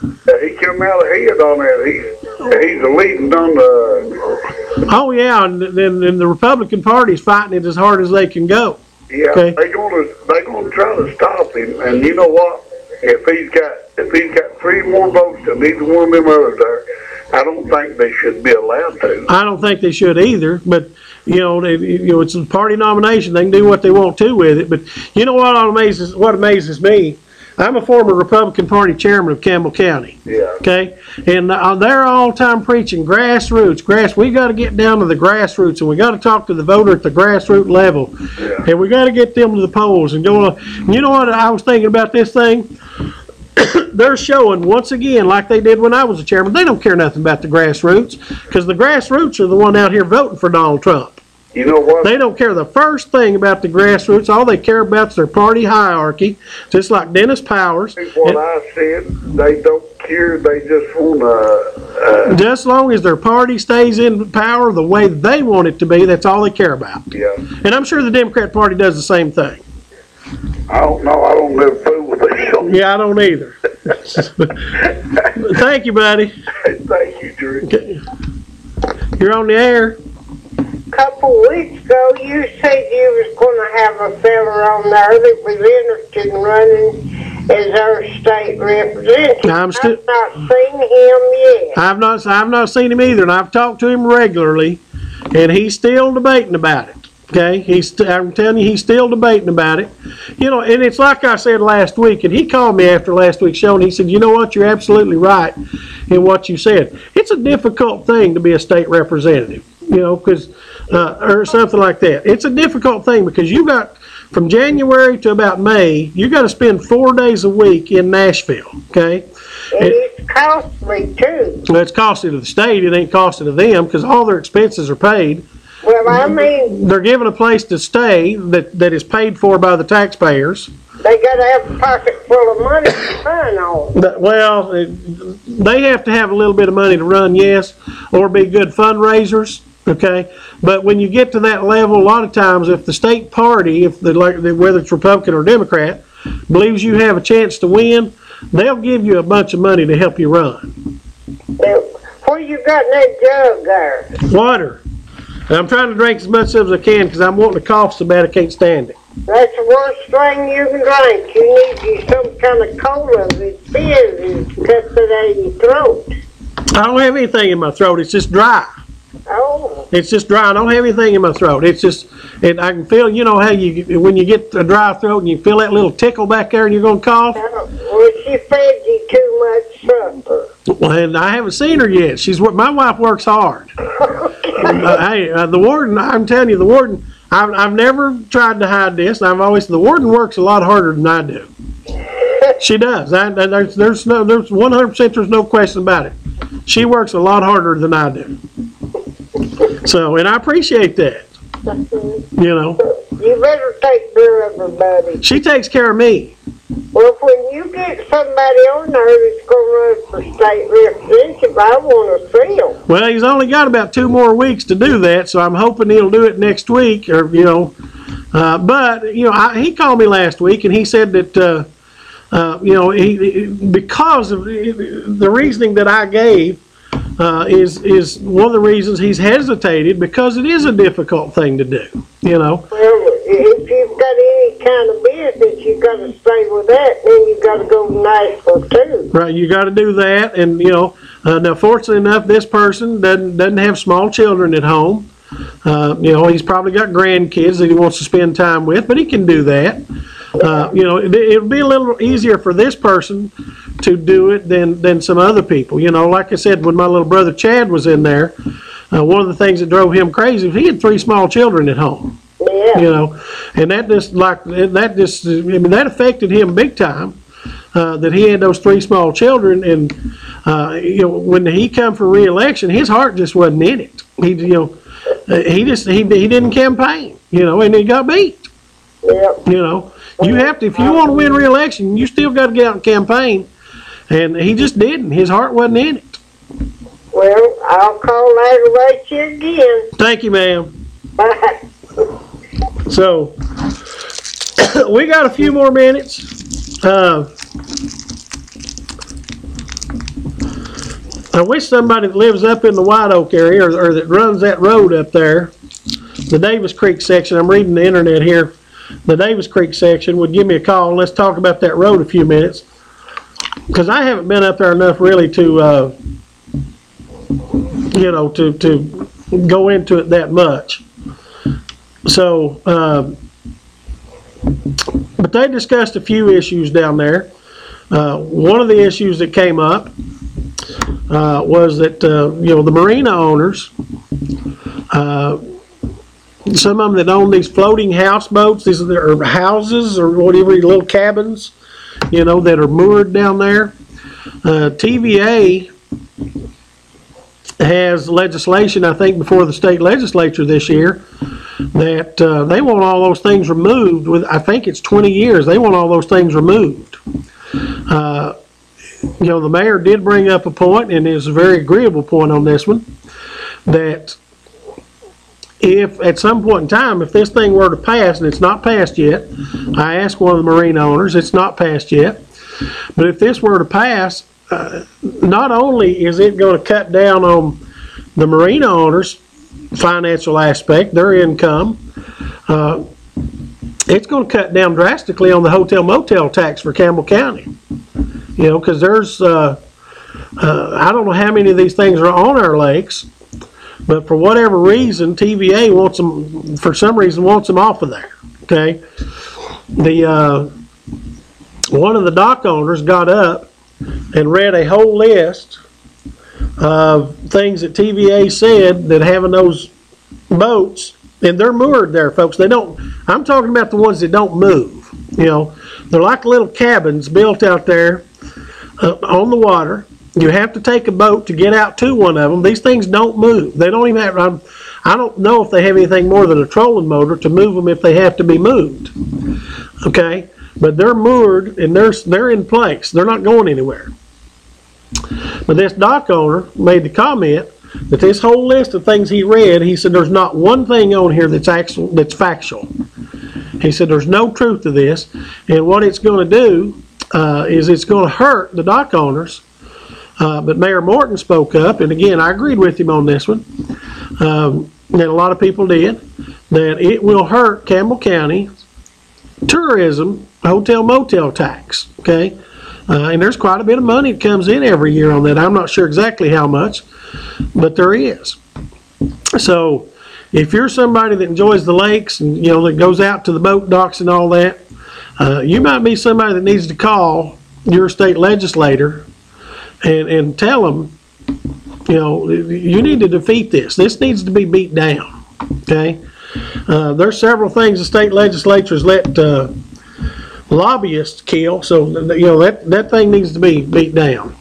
He come out ahead on that. He's leading on the. Oh, yeah, and the Republican Party's fighting it as hard as they can go. Yeah, Okay. they're gonna try to stop him. And you know what? If he's got 3 more votes than either one of them others there, I don't think they should be allowed to. I don't think they should either, but you know, it's a party nomination. They can do what they want to with it. But you know what amazes me? I'm a former Republican Party chairman of Campbell County. Yeah. Okay, and they're all time preaching grassroots. We got to get down to the grassroots, and we got to talk to the voter at the grassroots level, Yeah. and we got to get them to the polls and go. You know what I was thinking about this thing? They're showing once again, like they did when I was a chairman, they don't care nothing about the grassroots, because the grassroots are the one out here voting for Donald Trump. You know what? They don't care the first thing about the grassroots. All they care about is their party hierarchy, just like Dennis Powers. What I said, they don't care. They just want to. Just as long as their party stays in power the way they want it to be, that's all they care about. Yeah. And I'm sure the Democrat Party does the same thing. I don't know. I don't live fool with them. Yeah, I don't either. Thank you, buddy. Thank you, Drew. Okay. You're on the air. couple weeks ago, you said you was going to have a fella on there that was interested in running as our state representative. I'm still- I've not seen him yet. I've not seen him either, and I've talked to him regularly, and he's still debating about it. Okay, I'm telling you, he's still debating about it. You know, and it's like I said last week, and he called me after last week's show, and he said, you know what, you're absolutely right in what you said. It's a difficult thing to be a state representative, you know, because, or something like that. It's a difficult thing because you got, from January to about May, you got to spend 4 days a week in Nashville, okay? And it's costly, too. Well, it's costly to the state, it ain't costly to them, because all their expenses are paid. Well, I mean, They're given a place to stay that is paid for by the taxpayers. they got to have a pocket full of money to run on. Well, they have to have a little bit of money to run, yes, or be good fundraisers, okay? But when you get to that level, a lot of times, if the state party, whether it's Republican or Democrat, believes you have a chance to win, they'll give you a bunch of money to help you run. Now, where you got in that jug there? Water. And I'm trying to drink as much as I can because I'm wanting to cough so bad I can't stand it. That's the worst thing you can drink. You need you some kind of cola that fizzes, cuts it out of your throat. I don't have anything in my throat. It's just dry. Oh, It's just dry. I don't have anything in my throat. It's just, I can feel, you know how when you get a dry throat and you feel that little tickle back there and you're going to cough? well, she fed you too much supper. Well, and I haven't seen her yet. My wife works hard. Hey, the warden, I'm telling you, the warden, I've never tried to hide this. The warden works a lot harder than I do. She does. There's 100%, there's no question about it. She works a lot harder than I do. So, and I appreciate that. You know, You better take care of everybody. she takes care of me. Well, when you get somebody on there that's going to run for state representative, I want to see him. Well, he's only got about 2 more weeks to do that, so I'm hoping he'll do it next week, or, you know. But, you know, he called me last week, and he said that, you know, because of the reasoning that I gave, is one of the reasons he's hesitated, because it is a difficult thing to do, you know. Well, if you've got any kind of business, you got to stay with that, then you got to go to Nashville too. Right, you got to do that, and you know. Now, fortunately enough, this person doesn't have small children at home. You know, he's probably got grandkids that he wants to spend time with, but he can do that. You know, it'll be a little easier for this person to do it than some other people. You know, like I said, when my little brother Chad was in there, one of the things that drove him crazy was he had 3 small children at home. Yeah. You know, and that affected him big time. That he had those 3 small children, and you know, when he come for re-election, his heart just wasn't in it. He didn't campaign. You know, and he got beat. Yep. You know, you have to, if you want to win re-election, you still got to get out and campaign, and he just didn't. His heart wasn't in it. Well, I'll call that about you again. Thank you, ma'am. Bye. So we got a few more minutes. I wish somebody that lives up in the White Oak area or that runs that road up there, the Davis Creek section, I'm reading the internet here, the Davis Creek section, would give me a call and let's talk about that road a few minutes. Because I haven't been up there enough really to, you know, to go into it that much. So, but they discussed a few issues down there. One of the issues that came up was that, you know, the marina owners, some of them that own these floating houseboats, these are houses or whatever, little cabins, you know, that are moored down there. TVA has legislation, I think, before the state legislature this year that they want all those things removed. With, I think it's 20 years, they want all those things removed. You know, the mayor did bring up a point, and it's a very agreeable point on this one, that if at some point in time, if this thing were to pass, and it's not passed yet, I asked one of the marina owners, it's not passed yet, but if this were to pass, not only is it going to cut down on the marina owners financial aspect, their income, it's going to cut down drastically on the hotel motel tax for Campbell County. You know, because there's, I don't know how many of these things are on our lakes, but for whatever reason, TVA wants them, for some reason, wants them off of there. Okay, one of the dock owners got up and read a whole list of things that TVA said that having those boats, and they're moored there, folks. They don't. I'm talking about the ones that don't move. You know, they're like little cabins built out there on the water. You have to take a boat to get out to one of them. These things don't move. They don't even have. I don't know if they have anything more than a trolling motor to move them if they have to be moved. Okay, but they're moored and they're in place. They're not going anywhere. But this dock owner made the comment that this whole list of things he read, he said there's not one thing on here that's factual. He said there's no truth to this, and what it's going to do is it's going to hurt the dock owners. But Mayor Morton spoke up, and again, I agreed with him on this one, and a lot of people did, that it will hurt Campbell County tourism hotel motel tax. Okay, and there's quite a bit of money that comes in every year on that. I'm not sure exactly how much, but there is. So if you're somebody that enjoys the lakes and, you know, that goes out to the boat docks and all that, you might be somebody that needs to call your state legislator and tell them, you know, you need to defeat this. This needs to be beat down. Okay, there's several things the state legislatures let lobbyists kill, so you know that thing needs to be beat down.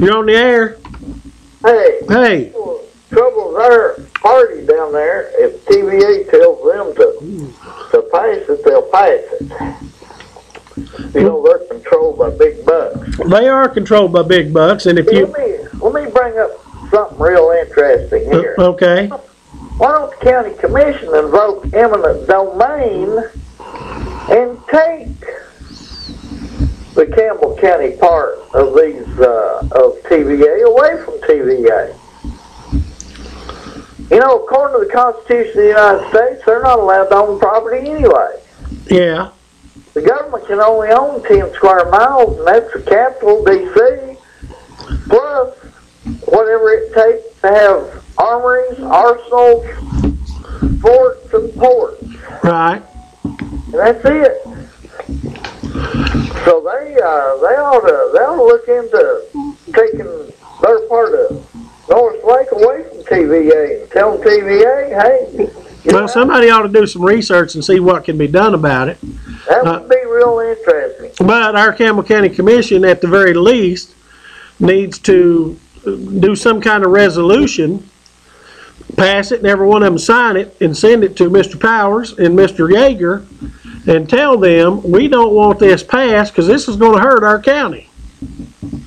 You're on the air. Hey. Trouble's our party down there. If TVA tells them to pass it, they'll pass it. You know, they're controlled by big bucks. They are controlled by big bucks, and if you let me bring up something real interesting here. Okay. Why don't the county commission invoke eminent domain and take the Campbell County part of these of TVA away from TVA? You know, according to the Constitution of the United States, they're not allowed to own property anyway. Yeah. The government can only own 10 square miles, and that's the capital, D.C., plus whatever it takes to have armories, arsenals, forts, and ports. Right. And that's it. So they ought to look into taking their part of North Lake away from TVA and tell TVA, hey. Well, somebody ought to do some research and see what can be done about it. That would be real interesting. But our Campbell County Commission, at the very least, needs to do some kind of resolution, pass it, and every one of them sign it, and send it to Mr. Powers and Mr. Yeager, and tell them we don't want this passed because this is going to hurt our county.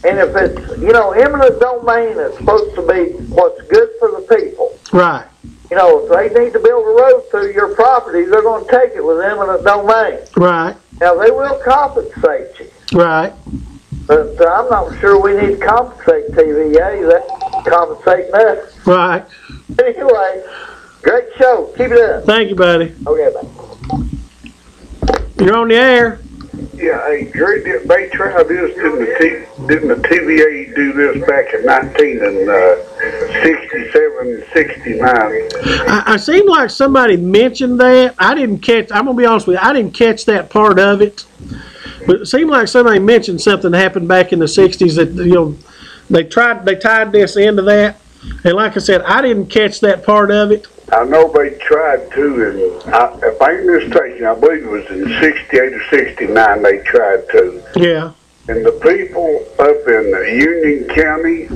And if it's, you know, eminent domain is supposed to be what's good for the people. Right. You know, if they need to build a road through your property, they're going to take it with eminent domain. Right. Now, they will compensate you. Right. But I'm not sure we need to compensate TVA. That's compensating us. Right. Anyway, great show. Keep it up. Thank you, buddy. Okay, bye. You're on the air. Yeah, hey, Drew, they tried this, didn't the TVA do this back in 1967, 69? I seemed like somebody mentioned that. I didn't catch, I'm going to be honest with you, I didn't catch that part of it. But it seemed like somebody mentioned something happened back in the 60s that, you know, they tied this into that. And like I said, I didn't catch that part of it. I know they tried to, and if I ain't mistaken, I believe it was in 68 or 69 they tried to. Yeah. And the people up in Union County,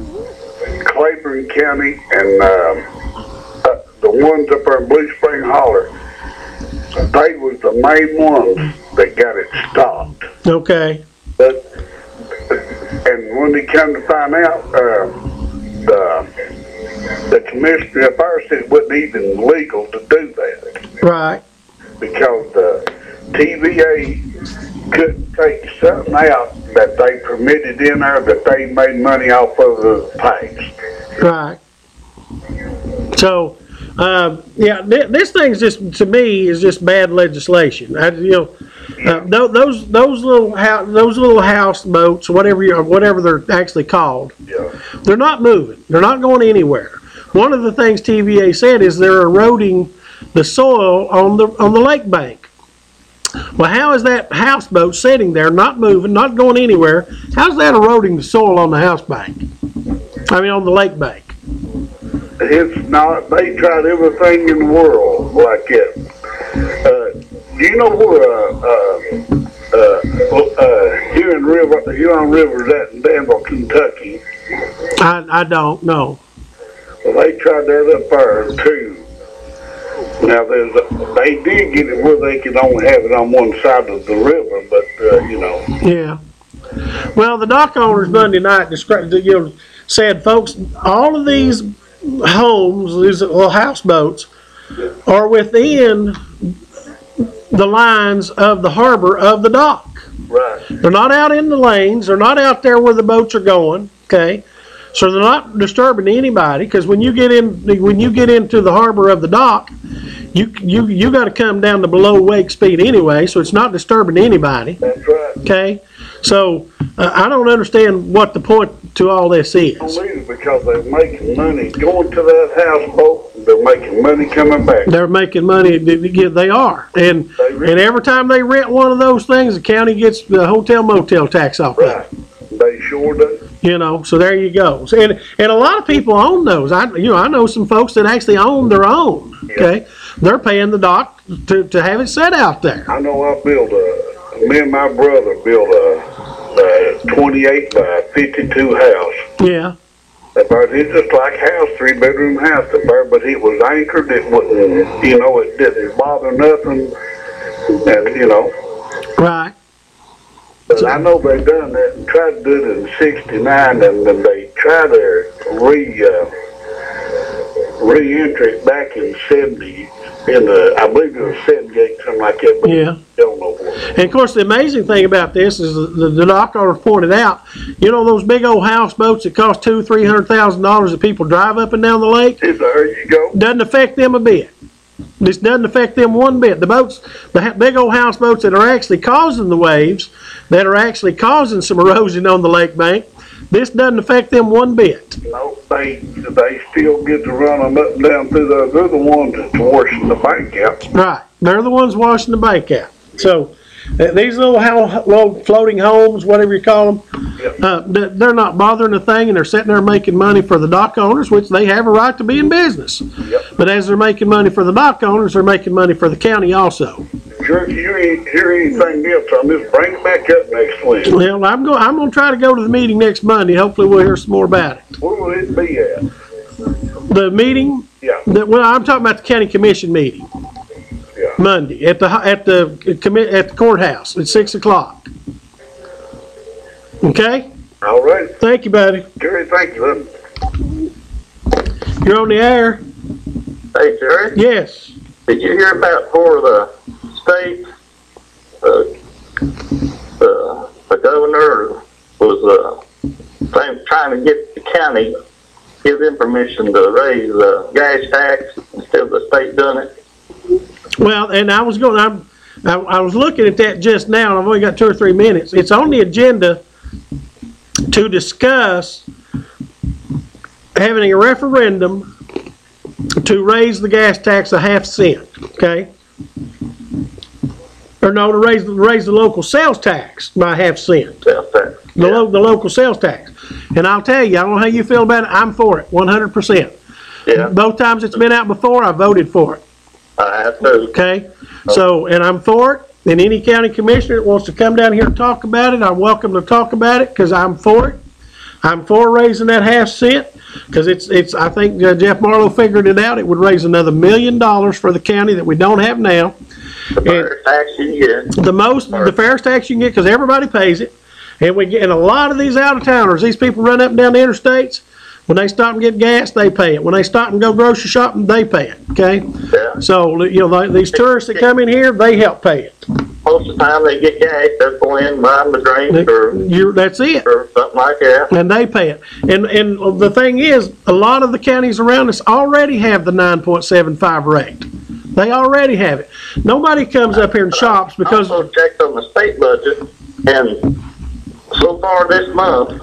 Claiborne County, and the ones up there in Blue Spring Holler, they was the main ones that got it stopped. Okay. And when they come to find out, the commissioner up there said it wasn't even legal to do that. Right. Because the TVA couldn't take something out that they permitted in there that they made money off of the tax. Right. So, yeah, this thing's just, to me, is just bad legislation. Those little houseboats, whatever they're actually called, they're not moving. They're not going anywhere. One of the things TVA said is they're eroding the soil on the lake bank. Well, how is that houseboat sitting there, not moving, not going anywhere? How's that eroding the soil on the house bank? I mean, on the lake bank. It's not. They tried everything in the world like it. Do you know where Huron River is at in Danville, Kentucky? I don't know. Well, they tried that up there too. Now they did get it where they could only have it on one side of the river, but Yeah. Well, the dock owners Monday night said, folks, all of these homes, these little houseboats, are within the lines of the harbor of the dock. Right. They're not out in the lanes. They're not out there where the boats are going. Okay, so they're not disturbing anybody. Because when you get into the harbor of the dock, you got to come down to below wake speed anyway. So it's not disturbing anybody. That's right. Okay, so I don't understand what the point to all this is. Because they're making money going to that houseboat. They're making money coming back. They're making money. They are, and every time they rent one of those things, the county gets the hotel motel tax off right. They sure do. So there you go. And a lot of people own those. I know some folks that actually own their own. Okay, they're paying the dock to have it set out there. I know. Me and my brother built a 28 by 52 house. Yeah. But it's just like a house, 3-bedroom house up there, but it was anchored. It wouldn't, it didn't bother nothing, and Right. But I know they done that and tried to do it in '69, and then they tried to re-enter it back in '70. I believe it was 78, something like that. But Yeah. Don't know what. And of course, the amazing thing about this is the dock owner pointed out, those big old houseboats that cost $200,000-300,000 that people drive up and down the lake. There you go. Doesn't affect them a bit. This doesn't affect them one bit. The big old houseboats that are actually causing the waves, that are actually causing some erosion on the lake bank, this doesn't affect them one bit. No, they still get to run them up and down through there. They're the ones that's washing the bank out. Right. They're the ones washing the bank out. So these little floating homes, whatever you call them, they're not bothering a thing, and they're sitting there making money for the dock owners, which they have a right to be in business. Yep. But as they're making money for the dock owners, they're making money for the county also. Sure, if you ain't hear anything else on this, bring it back up next week. Well, I'm going to try to go to the meeting next Monday. Hopefully we'll hear some more about it. Where will it be at? The meeting? Yeah. I'm talking about the county commission meeting. Yeah. Monday at the courthouse at 6 o'clock. Okay? All right. Thank you, buddy. Jerry, thank you. You're on the air. Hey, Jerry, Yes. did you hear about where the state, the governor was trying to get the county, give them permission to raise the gas tax instead of the state doing it? Well, and I was looking at that just now, and I've only got 2 or 3 minutes. It's on the agenda to discuss having a referendum to raise the gas tax a half cent. Okay. Or no, to raise the local sales tax by a half cent. Sales tax. The local sales tax. And I'll tell you, I don't know how you feel about it. I'm for it, 100%. Yeah. Both times it's been out before, I voted for it. I have to. Okay? So, and I'm for it. And any county commissioner that wants to come down here and talk about it, I'm welcome to talk about it because I'm for it. I'm for raising that half cent because I think Jeff Marlowe figured it out. It would raise another $1 million for the county that we don't have now. The fairest tax you can get. The fairest tax you can get because everybody pays it. And a lot of these out-of-towners, these people run up and down the interstates, when they stop and get gas, they pay it. When they stop and go grocery shopping, they pay it, okay? Yeah. So, these tourists that come in here, they help pay it. Most most of the time they get cash, they'll go in and buy them a drink That's it. or something like that. And they pay it. And the thing is, a lot of the counties around us already have the 9.75 rate. They already have it. Nobody comes up here and shops because... I also checked on the state budget, and so far this month,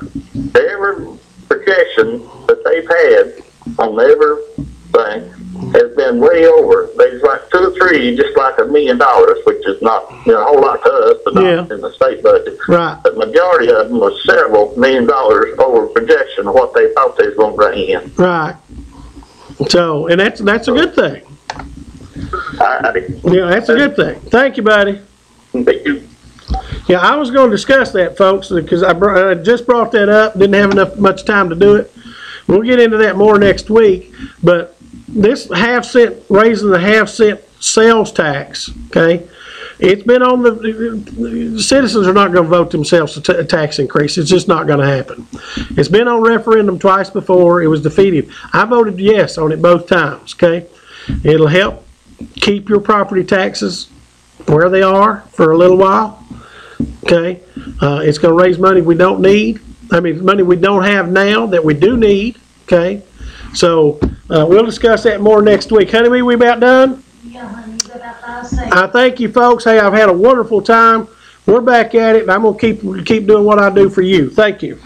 every projection that they've had on everything has been way over. There's like 2 or 3, just like $1 million, which is not a whole lot to us, but not in the state budget. Right. The majority of them was several $1 million over projection of what they thought they was going to bring in. Right. So, and that's a good thing. Yeah, that's a good thing. Thank you, buddy. Thank you. Yeah, I was going to discuss that, folks, because I just brought that up. Didn't have much time to do it. We'll get into that more next week. But this raising the half-cent sales tax, okay? It's been on the citizens are not going to vote themselves a tax increase. It's just not going to happen. It's been on referendum twice before. It was defeated. I voted yes on it both times, okay? It'll help keep your property taxes where they are for a little while, okay? It's going to raise money we don't need. I mean, money we don't have now that we do need, okay? So we'll discuss that more next week. Honey, we about done? Yeah, honey, you about 5 seconds. I thank you, folks. Hey, I've had a wonderful time. We're back at it, and I'm going to keep doing what I do for you. Thank you.